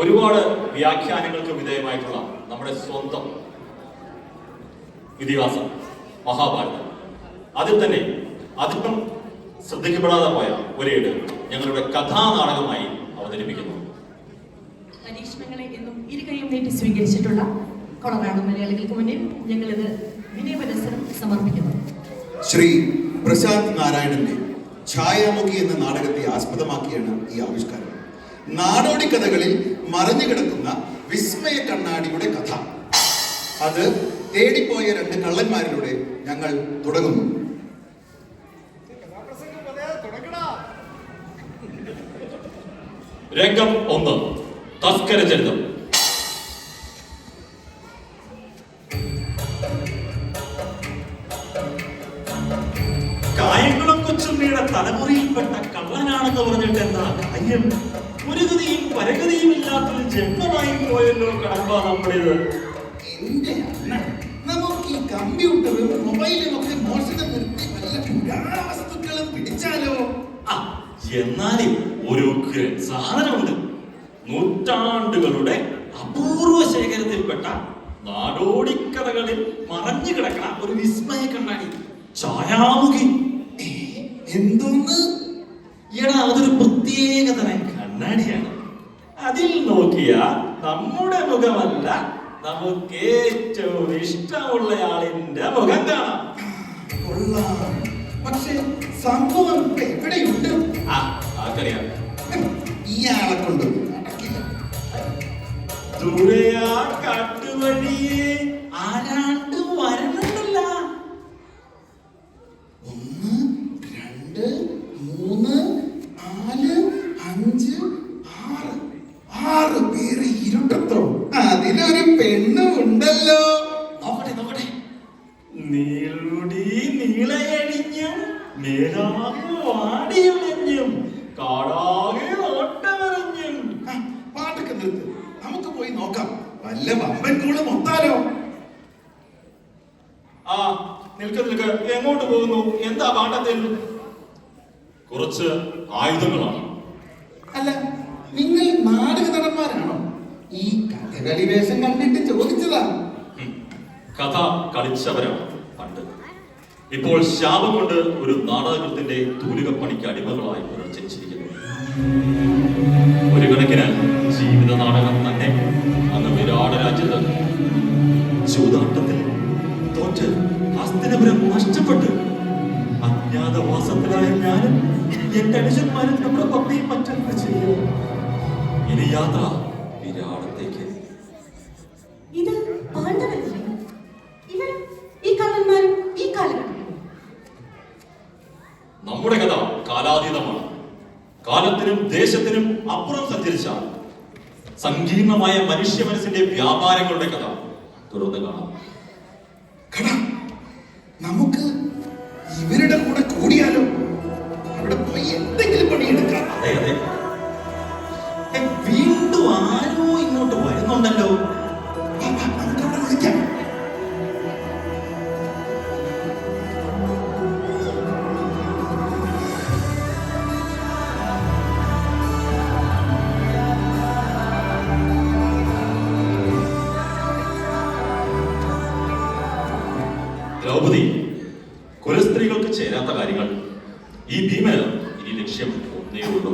ഒരുപാട് വ്യാഖ്യാനങ്ങൾക്ക് വിധേയമായിട്ടുള്ള നമ്മുടെ സ്വന്തം ഇതിഹാസം മഹാഭാരതം. അതിൽ തന്നെ അധികം ശ്രദ്ധിക്കപ്പെടാതെ പോയ ഒരേട് ഞങ്ങളുടെ കഥാനാടകമായി അവതരിപ്പിക്കുന്നു. പരീക്ഷണങ്ങളെ എന്നും ഇരുകൈയും നീട്ടി സ്വീകരിച്ചിട്ടുള്ള കൊളനാട് മലയാളികൾക്ക് മുന്നിൽ ഞങ്ങളിത് വിനയപുരസ്സരം സമർപ്പിക്കുന്നു. ശ്രീ പ്രശാന്ത് നാരായണന്റെ ഛായാമുഖി എന്ന നാടകത്തെ ആസ്പദമാക്കിയാണ് ഈ ആവിഷ്കാരം. നാടോടി കഥകളിൽ മറഞ്ഞു കിടക്കുന്ന വിസ്മയ കണ്ണാടിയുടെ കഥ. അത് തേടിപ്പോയ രണ്ട് കള്ളന്മാരിലൂടെ ഞങ്ങൾ തുടങ്ങുന്നു. രംഗം 1. തസ്കര ചരിതം. കായംകുളം കൊച്ചുണ്ണിയുടെ തലമുറയിൽപ്പെട്ട കള്ളനാണെന്ന് പറഞ്ഞിട്ട് എന്താ കാര്യം? ഒരു ഗതിയും പരഗതിയും ഇല്ലാത്തൊരു ജന്മമായി പോയല്ലോ കടമ്പ നമ്മുടേത്. എന്റെ അണ്ണ, നമുക്ക് ഈ കമ്പ്യൂട്ടറും മൊബൈലും ഒക്കെ മോഷണം നിർത്തി വല്ല പുരാണ വസ്തുക്കളും പിടിച്ചാലോ? എന്നാലും ഒരു സാധനമുണ്ട്. നൂറ്റാണ്ടുകളുടെ അപൂർവ ശേഖരത്തിൽപ്പെട്ട നാടോടിക്കഥകളിൽ മറഞ്ഞു കിടക്കണ ഒരു വിസ്മയ കണ്ണാടി, ഛായാമുഖി. എന്തോന്ന്? എടാ, അതൊരു പ്രത്യേക തരം കണ്ണാടിയാണ്. അതിൽ നോക്കിയ നമ്മുടെ മുഖമല്ല, നമുക്ക് ഏറ്റവും ഇഷ്ടമുള്ളയാളിന്റെ മുഖം കാണാം. കൊള്ളാം. പക്ഷെ സംഭവം എവിടെയുണ്ട്? ആർക്കറിയാം? ഇയാളെ കൊണ്ടൊന്നും നടക്കില്ല. ദൂരെയാ കാട്ടുവഴിയെ ആരാണ്ട് വരണുണ്ടല്ല. 1 2 3 4 5 6 പേര് ഇരുട്ടത്തോ? അതിലൊരു പെണ്ണും ഉണ്ടല്ലോ. നോക്കട്ടെ. നീളുടി നീളയണിഞ്ഞും മേലാകെ വാടിയുലഞ്ഞും കാടാകെ ഓട്ടമറിഞ്ഞും. പാട്ടൊക്കെ നിർത്ത്, നമുക്ക് പോയി നോക്കാം. വല്ല വമ്പൻ കൂടെ മൊത്താലോ? നിൽക്ക്. എങ്ങോട്ട് പോകുന്നു? എന്താ പാട്ടത്തിൽ? കുറച്ച് ആയുധങ്ങളാണ്. അല്ല, നിങ്ങൾ നാടക നടന്മാരാണോ? ഈ കഥകളി വേഷം കണ്ടിട്ട് ചോദിച്ചതാ. കഥ കളിച്ചവരാണ് പണ്ട്. ഇപ്പോൾ ശാപം കൊണ്ട് ഒരു നാടകത്തിന്റെ തൂലിക പണിക്ക് അടിമകളായി പുനർജനിച്ചിരിക്കുന്നു. ഒരു കണക്കിന് ജീവിത നാടകം തന്നെ അന്ന് വിരാട രാജ്യത്ത് ചൂതാട്ടത്തിൽ തോറ്റ് ഹസ്തിനപുരം നഷ്ടപ്പെട്ട് അജ്ഞാതവാസത്തിലായ ഞാനും എന്റെ അനുജന്മാരും നമ്മുടെ പത്നിയും മറ്റൊക്കെ ചെയ്യും. ഇനി യാത്ര വിരാടത്തേക്ക്. ഇത് പാണ്ഡവരല്ലേ? ഇവരും ഈ കള്ളന്മാരും ഈ കാലഘട്ടം. നമ്മുടെ കഥ കാലാതീതമാണ്. കാലത്തിനും ദേശത്തിനും അപ്പുറം സഞ്ചരിച്ച സങ്കീർണമായ മനുഷ്യ മനസ്സിന്റെ വ്യാപാരങ്ങളുടെ കഥ തുറന്നു കാണാം. നമുക്ക് ഇവരുടെ കൂടെ കൂടിയാലോ? അവിടെ പോയി എന്തെങ്കിലും പണിയെടുക്കാം. അതെ. വീണ്ടും ആരോ ഇങ്ങോട്ട് വരുന്നുണ്ടല്ലോ. നമുക്കവിടെ വിളിക്കാം. ദ്രൗപദി, കുലസ്ത്രീകൾക്ക് ചേരാത്ത കാര്യങ്ങൾ. ഈ ഭീമന് ഇനി ലക്ഷ്യം ഒന്നേ ഉള്ളൂ.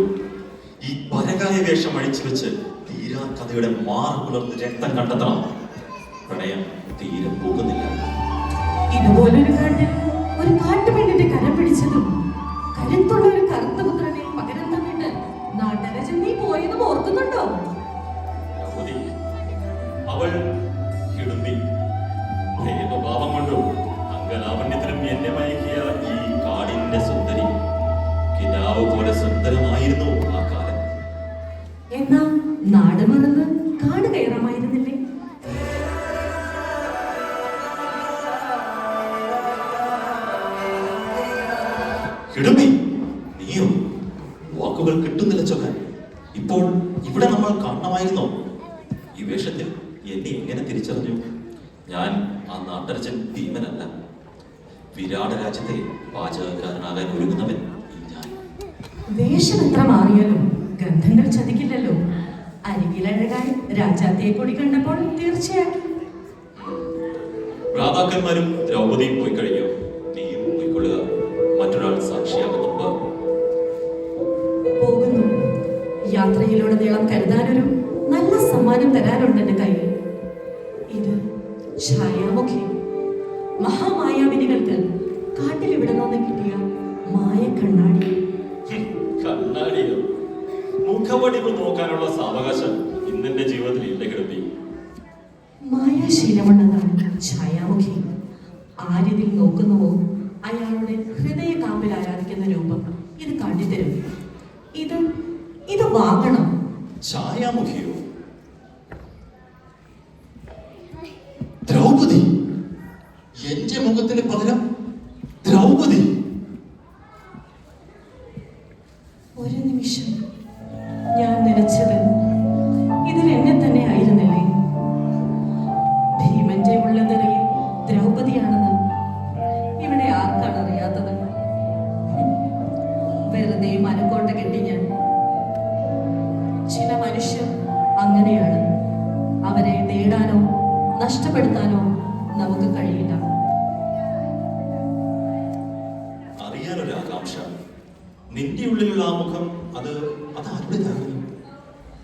ഈ പരകായ വേഷം അഴിച്ചു വെച്ച് തീരാ കഥയുടെ മാറുപുലർന്ന് രക്തം കണ്ടെത്തണം. പ്രണയം തീരെ പോകുന്നില്ല. ഇതുപോലൊരു കാട്ടിൽ ഒരു കാട്ടുപെണ്ണിന്റെ കരം പിടിച്ചതും കരുത്തുള്ള ഒരു കറുത്തപുത്രനെ പകരം തന്നിട്ട് നാട്ടരജൻ നീ പോയതും ഓർക്കുന്നുണ്ടോ? ദ്രൗപദി, അവൾ കിടുമ്പി. ദൈവഭാവം കൊണ്ടും അംഗലാവണ്യത്തിനും എന്നെ മയക്കിയ ഈ കാടിന്റെ സുന്ദരി കിനാവ് പോലെ സുന്ദരമായിരുന്നു ആ കാലം. എന്നാ നാട് മറന്ന് കാട് കയറാമായിരുന്നില്ലേ? കിടുമ്പി, നീയോ? വാക്കുകൾ കിട്ടുന്നില്ല ചൊല്ലാൻ. ഇപ്പോൾ ഇവിടെ നമ്മൾ കാണണമായിരുന്നോ? ഈ വേഷത്തിൽ എന്നെ എങ്ങനെ തിരിച്ചറിഞ്ഞു? ഞാൻ ആ നാട്ടരച്ചൻ ഭീമനല്ല. വിരാട രാജ്യത്തെ പാചകക്കാരനാകാൻ ഒരുങ്ങുന്നവൻ ഞാൻ. വേഷം എത്ര മാറിയാലും ഗന്ധങ്ങൾ ചതിക്കില്ലല്ലോ. അരികിൽ അതിലഴകായി രാജാത്തെ കൂടി കണ്ടപ്പോൾ തീർച്ചയായിട്ടും. ഭ്രാതാക്കന്മാരും ദ്രൗപദിയും പോയി കഴിഞ്ഞു. നീയും പോയിക്കൊള്ളുക, മറ്റൊരാൾ സാക്ഷിയാകും മുമ്പ്. പോകുന്നു. യാത്രയിലുടനീളം കരുതാനൊരു നല്ല സമ്മാനം തരാനുണ്ട് എന്റെ കയ്യിൽ. ഇത് ഛായാമുഖി. മഹാമായാവിനികൾക്ക് കാട്ടിലിവിടെ നിന്ന് കിട്ടിയ മായ കണ്ണാടി. കണ്ണാടിയോ? മുഖവടിവ് നോക്കാനുള്ള സാവകാശം ഇന്നെന്റെ ജീവിതത്തിൽ ഇല്ല കിടപ്പി. മായാശീലമുള്ളതാണ് ഛായാമുഖി. ആരിതിൽ നോക്കുന്നുവോ അയാളുടെ ഹൃദയകാമ്പിൽ ആരാധിക്കുന്ന രൂപം ഇത് കാട്ടിത്തരും. ഇത് ഇത് വാങ്ങണം. ഛായാമുഖിയോ? ദ്രൗപദി? എന്റെ മുഖത്തിന് പകരം ദ്രൗപദി? ഒരു നിമിഷം ഞാൻ നനച്ചത് ഇതിൽ എന്നെ തന്നെ ആയിരുന്നില്ലേ? ഭീമന്റെ ഉള്ളതിറയിൽ ദ്രൗപദിയാണെന്ന് ഇവിടെ ആർക്കാണ് അറിയാത്തത്? വെറുതെ മനക്കോട്ട കെട്ടി ഞാൻ. ചില മനുഷ്യർ അങ്ങനെയാണ്. അവരെ നേടാനോ നഷ്ടപ്പെടുത്താനോ നമുക്ക് കഴിയില്ല. അറിയാനൊരു ആകാംക്ഷ. നിന്റെ ഉള്ളിലുള്ള ആ മുഖം അത് ആരുടേതാകുന്നു?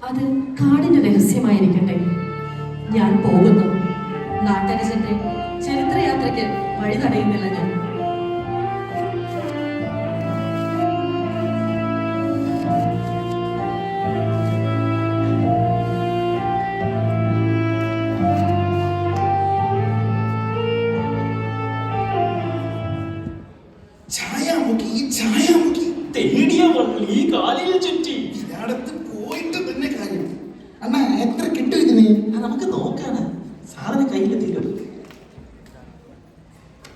അത് കാടിന്റെ രഹസ്യമായിരിക്കട്ടെ. ഞാൻ പോകുന്നു. നാട്ടരജന്റെ ചരിത്രയാത്രയ്ക്ക് വഴി തടയുന്നില്ല ഞാൻ. ഛായാമുഖി തേടിയ വള്ളി കാലിൽ ചുറ്റി. ഇതടുത്ത് പോയിട്ട് തന്നെ കാര്യം. അണ്ണാ എത്ര കിട്ടും ഇതിന്? നമുക്ക് നോക്കാണ്. സാറിന് കയ്യിൽ തീരും.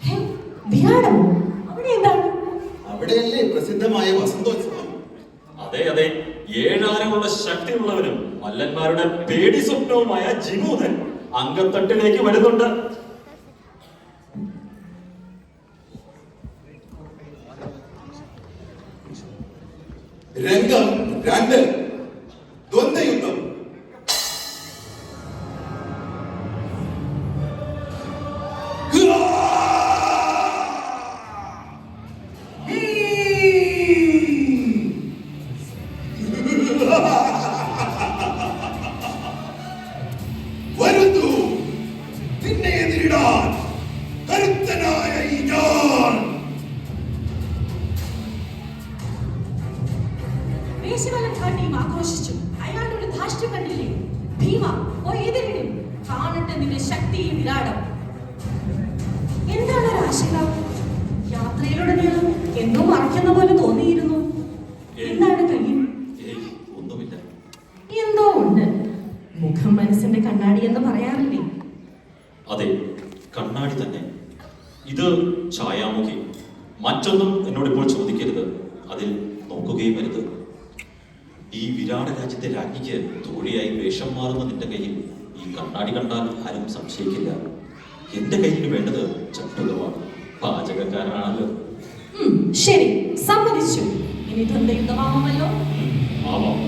ഹേ, വിരാടമോ? അവിടെ എന്താണ്? അവിടെയല്ലേ പ്രസിദ്ധമായ വസന്തോത്സവം? അതെ അതെ, ഏഴാരമുള്ള ശക്തിയുള്ളവനും മല്ലന്മാരുടെ പേടി സ്വപ്നവുമായ ജിമൂതൻ അങ്കത്തട്ടിലേക്ക് വരുന്നുണ്ട്. രംഗം 2. ദ്വന്ദ്വയുദ്ധം. വരുന്നു നിന്നെ എതിരിടാൻ കരുത്തനായ ഈ ഞാൻ. വേശ്യവലം കാട്ടിയും ആക്രോശിച്ചു. അയാളുടെ ധാർഷ്ട്യം കണ്ടില്ലേ? ഭീമ ഓ എതിരിടും. കാണട്ടെ നിന്റെ ശക്തിയും വിരാടം. എന്താണ് രാശിക? യാത്രയിലുടനീളം എന്തോ മറയ്ക്കുന്ന പോലെ തോന്നിയിരുന്നു. എന്താണ് കയ്യിൽ? ഒന്നുമില്ല. എന്തോ ഉണ്ട്. മുഖം മനസ്സിന്റെ കണ്ണാടി എന്ന് പറയാറില്ലേ? അതെ, കണ്ണാടി തന്നെ. ഇത് ഛായാമുഖി. മറ്റൊന്നും എന്നോട് ഇപ്പോൾ ചോദിക്കരുത്, അതിൽ നോക്കുകയും അരുത്. ഈ വിരാട രാജ്യത്തെ രാജ്ഞിക്ക് തോഴിയായി വേഷം മാറുന്ന നിന്റെ കയ്യിൽ ഈ കണ്ണാടി കണ്ടാൽ ആരും സംശയിക്കില്ല. എന്റെ കയ്യിൽ വേണ്ടത് ചട്ടുകമാണ്. പാചകക്കാരനാണല്ലോ. ശരി, സമ്മതിച്ചു. ഇനി ദ്വന്ദ്വയുദ്ധമാവുമല്ലോ. ആവാം.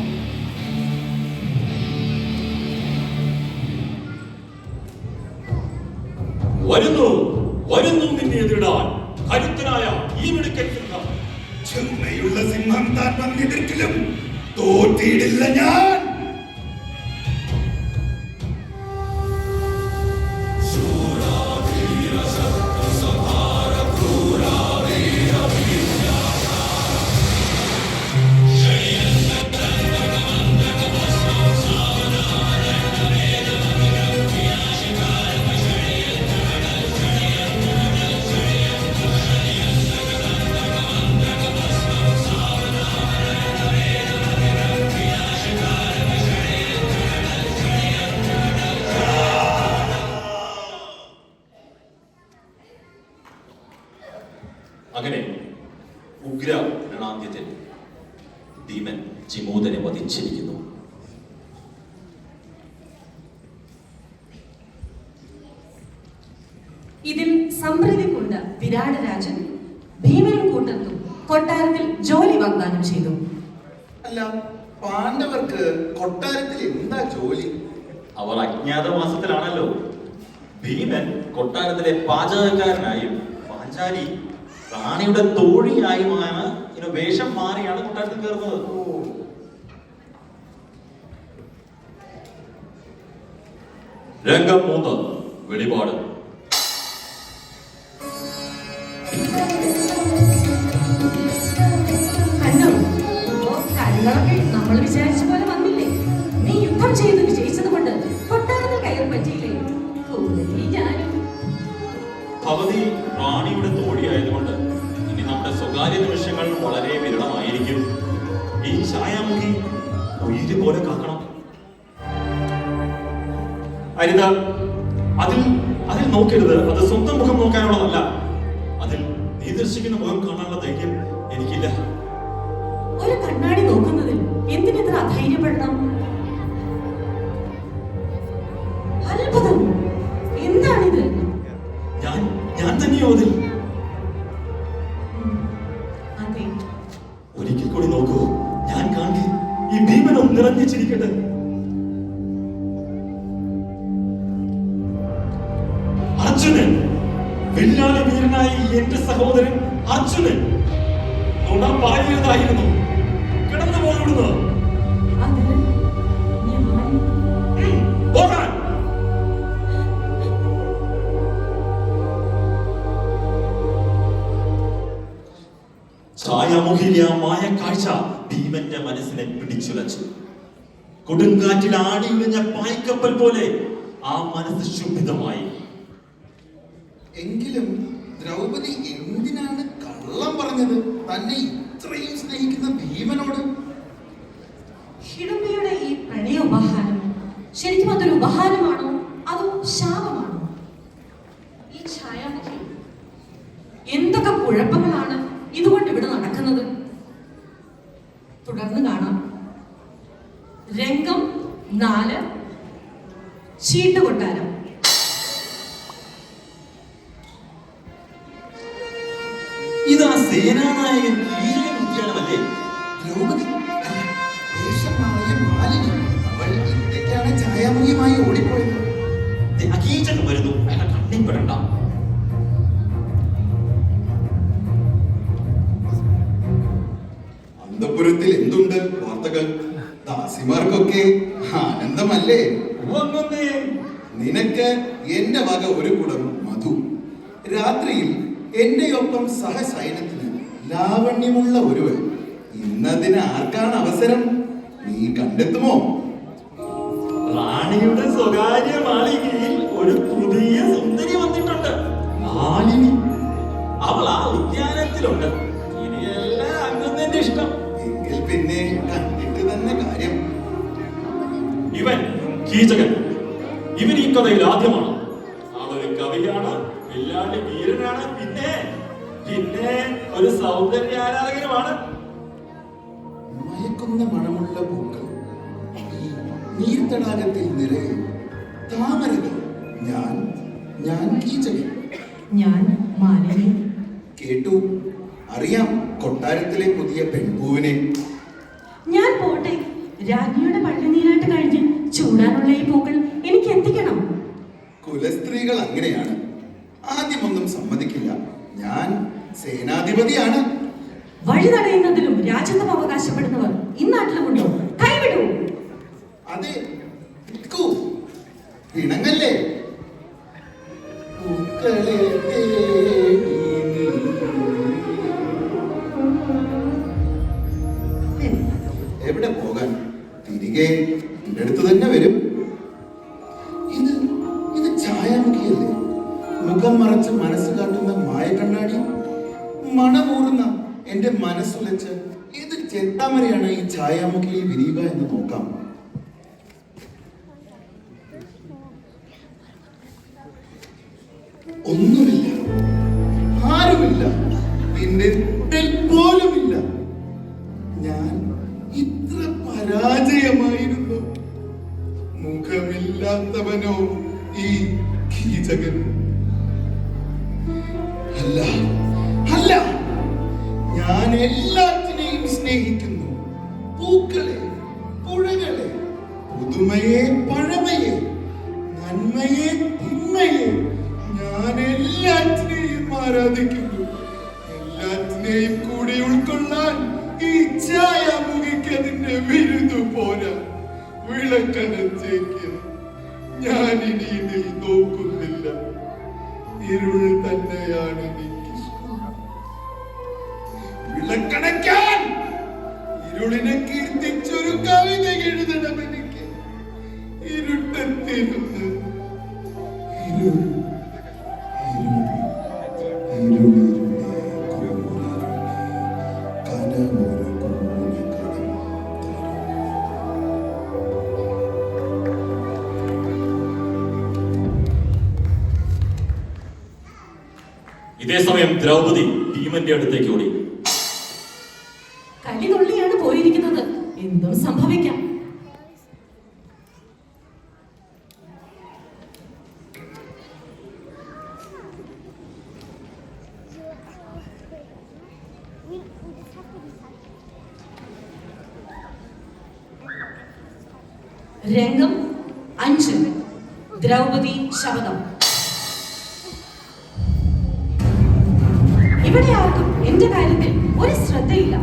വരുന്നു വരുന്നു നിന്നെ എതിരിടാൻ കരുത്തനായ ഈ മിടുക്കൻ സിംഹം. ചെമ്മയുള്ള സിംഹം താൻ വന്നിരിക്കലും തോറ്റിയിടില്ല ഞാൻ. അങ്ങനെ ഉഗ്ര രണാന്ത്യത്തിൽ ഭീമൻ ജിമൂതനെ വധിച്ചിരിക്കുന്നു. ഇതിൽ സംപ്രീതി കൊണ്ട വിരാടരാജൻ ഭീമനും കൂട്ടർക്കും കൊട്ടാരത്തിൽ ജോലി വാഗ്ദാനം ചെയ്തു. അല്ല, പാണ്ഡവർക്ക് കൊട്ടാരത്തിൽ എന്താ ജോലി? അവർ അജ്ഞാതവാസത്തിലാണല്ലോ. ഭീമൻ കൊട്ടാരത്തിലെ പാചകക്കാരനായും പാഞ്ചാലി റാണിയുടെ തോഴിയായുമാണ് വേഷം മാറിയാണ് കൊട്ടാരത്തിൽ കയറുന്നത്. രംഗം 3 വെളിപാട്. കണ്ടോ, കാര്യങ്ങളൊക്കെ നമ്മൾ വിചാരിച്ച പോലെ വന്നില്ലേ? നീ യുദ്ധം ചെയ്ത് വിജയിച്ചത് കൊണ്ട് കൊട്ടാരത്തിൽ കയറി പറ്റിയില്ലേ? ഞാനും ഭവതി റാണിയുടെ തോഴിയായതുകൊണ്ട് ഇനി നമ്മുടെ സ്വകാര്യ നിമിഷങ്ങൾ വളരെ വിരളമായിരിക്കും. ഈ ഛായാമുഖി ഉയിര് പോലെ കാക്കണം. അരിത, അതിൽ നോക്കരുത്. അത് സ്വന്തം മുഖം നോക്കാനുള്ളതല്ല. അതിൽ നീ ദർശിക്കുന്ന മുഖം കാണാനുള്ള ധൈര്യം എനിക്കില്ല. ഒരു കണ്ണാടി നോക്കുന്നതിൽ എന്തിനെത്ര അധൈര്യപ്പെടണം? അത്ഭുതം! എന്താണിത്? ഞാൻ തന്നെയോ അതിൽ? അതെ. ഒരിക്കൽ കൂടി നോക്കൂ. ഞാൻ കാണി ഈ ഭീമനും നിറഞ്ഞു ചിരിക്കട്ടെ. അർജുനൻ, വില്ലാളി വീരനായ എന്റെ സഹോദരൻ അർജുനൻ നുണ പറയരുതായിരുന്നു. കിടന്നു പോയിടുന്നു. അത് പോകാൻ. ഛായാമുഖിയിലെ ആ മായ കാഴ്ച ഭീമന്റെ മനസ്സിനെ പിടിച്ചുലച്ചു. കൊടുങ്കാറ്റിൽ ആടിയുലഞ്ഞ പായ്ക്കപ്പൽ പോലെ ആ മനസ്സ് ശുഭിതമായി. എങ്കിലും ദ്രൗപദി എന്തിനാണ് കള്ളം പറഞ്ഞത്? തന്നെ ഇത്രയും സ്നേഹിക്കുന്ന ഭീമനോട്. ഹിഡുംബിയുടെ ഈ പ്രണയ ഉപഹാരം ശരിക്കും അതൊരു ഉപഹാരമാണോ അതോ ശാപമാണോ? ഈ ഛായാമുഖി എന്തൊക്കെ കുഴപ്പങ്ങളാണ് ഇതുകൊണ്ട് ഇവിടെ നടക്കുന്നത്? തുടർന്ന് കാണാം. രംഗം 4 ചീട്ടുകൊട്ടാരം. ഇതാ സേനാനായകൻ കീചകൻ ഉദ്യാനമല്ലേ? ദ്രൗപദി വേഷം മാറിയ മാലിനി. അവൾ ഇവിടേക്കാണ് ഛായാമുഖിയുമായി ഓടിപ്പോയത്. കീചകൻ വരുന്നു. അയാളെ കണ്ണിപ്പെടണ്ട. അന്തപുരത്തിൽ എന്തുണ്ട് വാർത്തകൾ? ദാസിമാർക്കൊക്കെ ആനന്ദമല്ലേ? നിനക്ക് എന്റെ വക ഒരു കുടം മധു. രാത്രിയിൽ എന്റെ ഒപ്പം സഹസൈന്യത്തിന് ലാവണ്യമുള്ള ഒരുവൻ. ഇന്നതിന് ആർക്കാണ് അവസരം? നീ കണ്ടെത്തുമോ? റാണിയുടെ സ്വകാര്യ മാളികയിൽ ഒരു പുതിയ സുന്ദരി വന്നിട്ടുണ്ട്. മാലിനി. അവൾ ആ ഉദ്യാനത്തിലുണ്ട്. ഇനിയെല്ലാം അങ്ങ് ഇഷ്ടം. എങ്കിൽ പിന്നെ കണ്ടിട്ട് തന്നെ കാര്യം. ഇവൻ കീചകൻ. ഇവൻ ഈ കഥയിൽ ആദ്യമാണ്. അവളൊരു കവിയാണ്, വില്ലാളി വീരനാണ്, പിന്നെ ഒരു സൗന്ദര്യാരാധകനുമാണ്. മയക്കുന്ന മണമുള്ള പൂക്കൾ ഈ നീർത്തടാകത്തിൽ നിറയും താമരകൾ. ഞാൻ കീചകൻ. ഞാൻ മാലിനി. കേട്ടു. അറിയാം കൊട്ടാരത്തിലെ പുതിയ പെൺപൂവിനെ. ഞാൻ പോട്ടെ. രാജ്ഞിയുടെ പള്ളിനീരാട്ട് കഴിഞ്ഞ് ചൂടാനുള്ള ഈ പൂക്കൾ എനിക്ക് എത്തിക്കണം. കുലസ്ത്രീകൾ അങ്ങനെയാണ്. ആദ്യമൊന്നും സമ്മതിക്കില്ല. ഞാൻ സേനാധിപതിയാണ്. വഴി തടയുന്നതിലും രാജ്യത്വം അവകാശപ്പെടുന്നവർ ഇന്നാട്ടിലുമുണ്ടോ? കൈവിടൂ. അതെ, പിണങ്ങല്ലേ. പൂക്കളെ എവിടെ പോകാൻ? തിരികെ എന്റെ അടുത്ത് തന്നെ വരും. ഇത് ഛായാമുഖിയല്ലേ? മുഖം മറച്ച് മനസ്സ് കാട്ടുന്ന മായ കണ്ണാടി. മണമൂറുന്ന എന്റെ മനസ്സുലച്ച് ഏത് ചെത്താമരയാണ് ഈ ഛായാമുഖിയിൽ വിരിയുക എന്ന് നോക്കാം. ഒന്നുമില്ല, ആരുമില്ല, നിന്റെ പോലുമില്ല. ഞാൻ ഇത്ര പരാജയമായിരുന്നു. മുഖമില്ലാത്തവനോ ഈ കീചകൻ? അല്ല അല്ല, ഞാൻ എല്ലാറ്റിനെയും സ്നേഹിക്കുന്നു. പൂക്കളെ, പുതുമയെ പഴമയെ, നന്മയെ തിന്മയെ ഞാൻ എല്ലാറ്റിനെയും ആരാധിക്കുന്നു. എല്ലാറ്റിനെയും കൂടി ഉൾക്കൊള്ളാൻ ഈ ഛായാമുഖിക്ക് അതിന്റെ വിരുദു പോരാ. വിളക്കണച്ചേക്ക് ഞാൻ ഇനി ഇതിൽ നോക്കുന്നില്ല. ഇരുൾ തന്നെയാണ് എനിക്കിഷ്ടം. വിളക്കണയ്ക്കാൻ ഇരുളിനെ കീർത്തിച്ചൊരു കവിത എഴുതണം എനിക്ക്. ഇരുട്ടെത്തിരുന്ന് ഇരുൾ ഇതേ സമയം ദ്രൗപദി ഭീമന്റെ അടുത്തേക്ക് ഓടി. കലിതുള്ളിയാണ് പോയിരിക്കുന്നത്, എന്തും സംഭവിക്കാം. രംഗം 5. ദ്രൗപദി ശപഥം. ഇവിടെ ആർക്കും എന്റെ കാര്യത്തിൽ ഒരു ശ്രദ്ധയില്ല.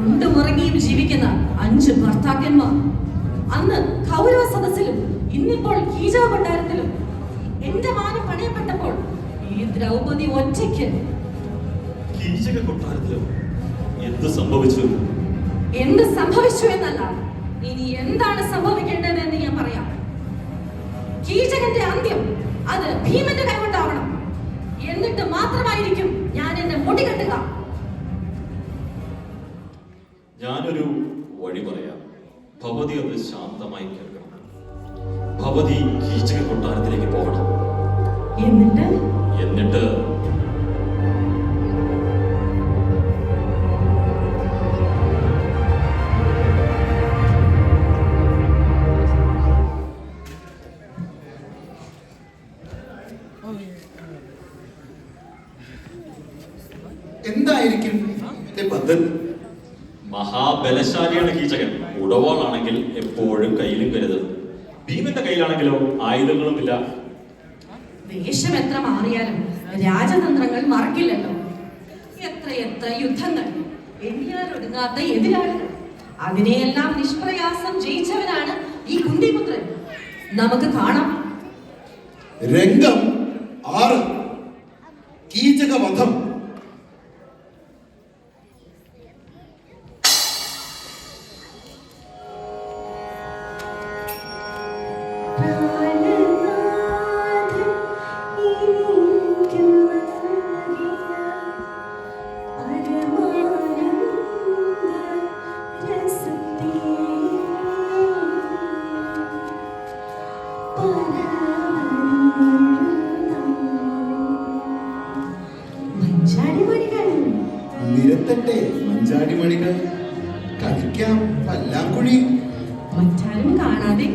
ഉണ്ടുമുറങ്ങിയും ജീവിക്കുന്ന 5 ഭർത്താക്കന്മാർ. അന്ന് കൗരവ സദസ്സിലും ഇന്നിപ്പോൾ കീചക കൊട്ടാരത്തിലും എന്റെ മാനം പണയപ്പെട്ടപ്പോൾ ഈ ദ്രൗപദി ഒറ്റയ്ക്ക്. കീചക കൊട്ടാരത്തിലും എന്ത് സംഭവിച്ചു? എന്ത് സംഭവിച്ചു എന്നല്ല, ഇനി എന്താണ് സംഭവിക്കേണ്ടതെന്ന് ഞാൻ പറയാം. കീചകന്റെ അന്ത്യം അത് ഭീമന്റെ കൈകൊണ്ടാവണം. എന്നിട്ട് മാത്രമായിരിക്കും ഞാൻ എന്റെ മുടി കെട്ടുക. ഞാനൊരു വഴി പറയാം. ഭവതി അത് ശാന്തമായി കേൾക്കണം. ഭവതി കീചക കൊട്ടാരത്തിലേക്ക് പോകണം. എന്നിട്ട് എന്തായിരിക്കും പദ്ധതി? മഹാബലശാലിയാണ് കീചകൻ. ഉടവാളാണെങ്കിൽ എപ്പോഴും കയ്യിലും കരുതും. ഭീമന്റെ കയ്യിലാണെങ്കിലോ ആയുധങ്ങളുമില്ല. വേഷം എത്ര മാറിയാലും രാജതന്ത്രങ്ങൾ മറക്കില്ലല്ലോ. എത്ര യുദ്ധങ്ങൾ, എണ്ണിയാലൊടുങ്ങാത്ത എതിരാളികൾ. അതിനെയെല്ലാം നിഷ്പ്രയാസം ജയിച്ചവനാണ് ഈ കുന്തിപുത്രൻ. നമുക്ക് കാണാം. രംഗം 6. കീചക വധം. നിരത്തട്ടെ മഞ്ചാടിമണികൾ, കളിക്കാം പല്ലാങ്കുഴി. മറ്റാരും കാണാതെ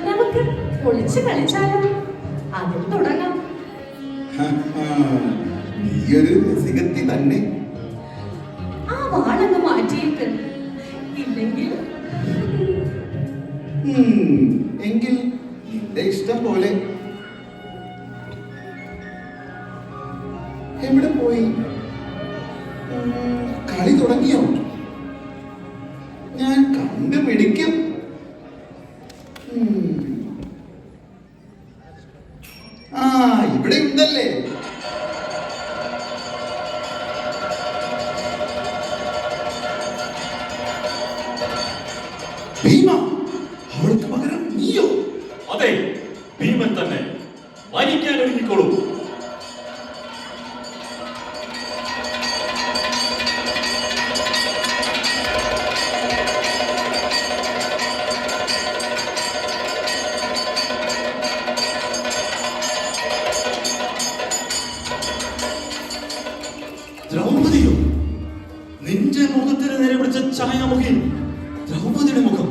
നമുക്ക് ഒളിച്ചു കളിച്ചാലോ? അതിൽ തുടങ്ങാം. നീയൊരു രസികത്തി തന്നെ. ആ വാളങ്ങ് മാറ്റിയേക്ക്. ഇല്ലെങ്കിൽ എങ്കിൽ നിന്റെ ഇഷ്ടം പോലെ. എവിടെ പോയി? കളി തുടങ്ങിയോ? ഞാൻ കണ്ടുപിടിക്കും. ഇവിടെ ഉണ്ടല്ലേ. ഭീമ, അവൾക്ക് പകരം നീയോ? അതെ, ഭീമൻ തന്നെ. മരിക്കാൻ ഒരുങ്ങിക്കോളൂ. ദ്രൗപദിയോ? നിന്റെ മുഖത്തിന് നേരെ പിടിച്ച ഛായാമുഖി ദ്രൗപദിയുടെ മുഖം.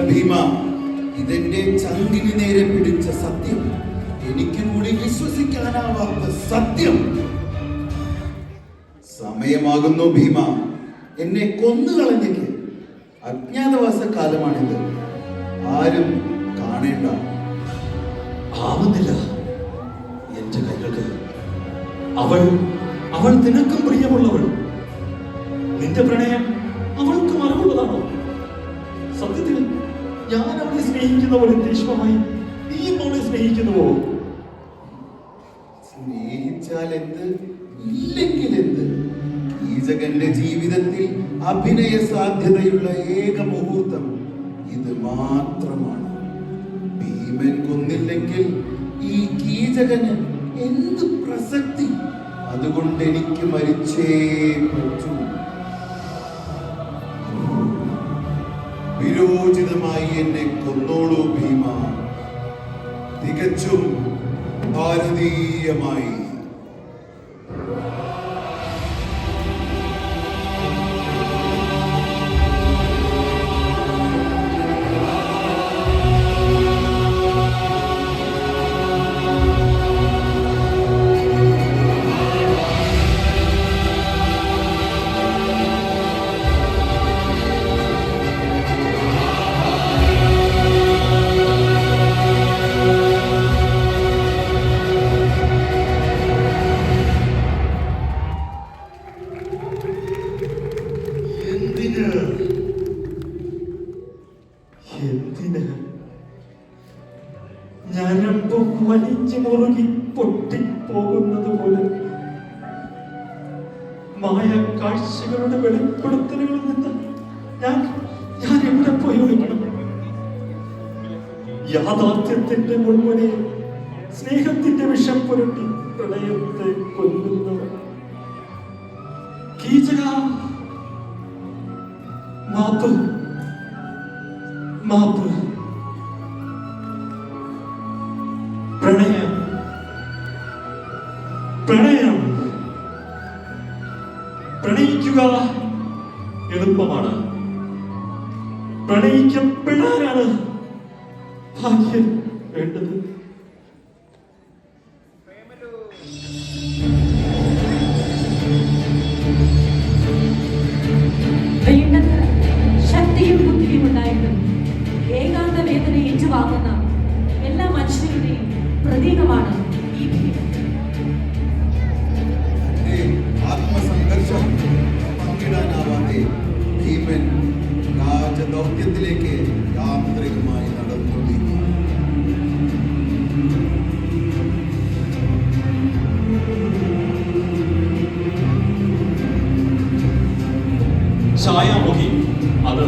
ഭീമ, ഇതെന്റെ ചങ്കിന് നേരെ പിടിച്ച സത്യം. എനിക്ക് കൂടി വിശ്വസിക്കാനാവാത്ത സത്യം. സമയമാകുന്നു ഭീമ, എന്നെ കൊന്നുകളഞ്ഞേക്ക്. അജ്ഞാതവാസ കാലമാണിത്. ആരും കാണേണ്ട. ആവുന്നില്ല എന്റെ കൈകൾക്ക്. അവൾ അവൾ നിനക്കും പ്രിയമുള്ളവൾ. നിന്റെ പ്രണയം അവൾക്ക് മറവുള്ളതാണോ? സത്യത്തിൽ ഞാൻ അവളെ സ്നേഹിക്കുന്ന പോലെ തീക്ഷ്ണമായി നീയും അവളെ സ്നേഹിക്കുന്നുവോ? സ്നേഹിച്ചാൽ എന്ത്, ഇല്ലെങ്കിൽ എന്ത്? കീചകന്റെ ജീവിതത്തിൽ അഭിനയ സാധ്യതയുള്ള ഏക മുഹൂർത്തം ഇത് മാത്രമാണ്. ഭീമൻ കൊന്നില്ലെങ്കിൽ ഈ കീചകന് എന്ത് പ്രസക്തി? അതുകൊണ്ട് എനിക്ക് മരിച്ചേ പറ്റൂ. വിരോചിതമായി എന്നെ കൊന്നോളൂ ഭീമ, തികച്ചും ഭാരതീയമായി. എന്തിന് ഞരമ്പ് വലിച്ചു മുറുകി പൊട്ടിപ്പോകുന്നത് പോലെ മായ കാഴ്ചകളുടെ വെളിപ്പെടുത്തലുകളിൽ നിന്ന് ഞാൻ ഞാൻ എവിടെ പോയി ഒളിക്കണം? യാഥാർത്ഥ്യത്തിന്റെ മുൾമുനെ സ്നേഹത്തിന്റെ വിഷം പുരട്ടി പ്രളയത്തെ കൊല്ലുന്നവർ. കീചക, മാപ്പ് മാപ്പ്. പ്രണയം പ്രണയം പ്രണയിക്കുക എളുപ്പമാണ്. പ്രണയിക്കപ്പെടാനാണ് ഭാഗ്യം വേണ്ടത്. വേണ്ടത് ശക്തിയും ബുദ്ധിയും ഉണ്ടായിട്ടും ഏകാന്ത വേദന ഏറ്റുവാങ്ങുന്ന എല്ലാ മനുഷ്യരുടെയും പ്രതീകമാണ് ഈ ഭീമൻ. ആത്മസംഘർഷം പങ്കിടാനാവാതെ ഭീമൻ രാജദൗത്യത്തിലേക്ക് യാന്ത്രികമായി നടന്നു നീങ്ങി. ഛായാമുഖി അത്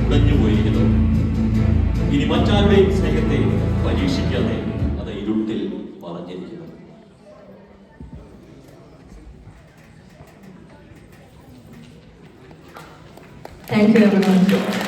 ഉടഞ്ഞുപോയിരിക്കുന്നു. ഇനി മറ്റാരുടെയും സ്നേഹത്തെ പരീക്ഷിക്കാതെ അത് ഇരുട്ടിൽ മറഞ്ഞിരിക്കുന്നു. Thank you everyone.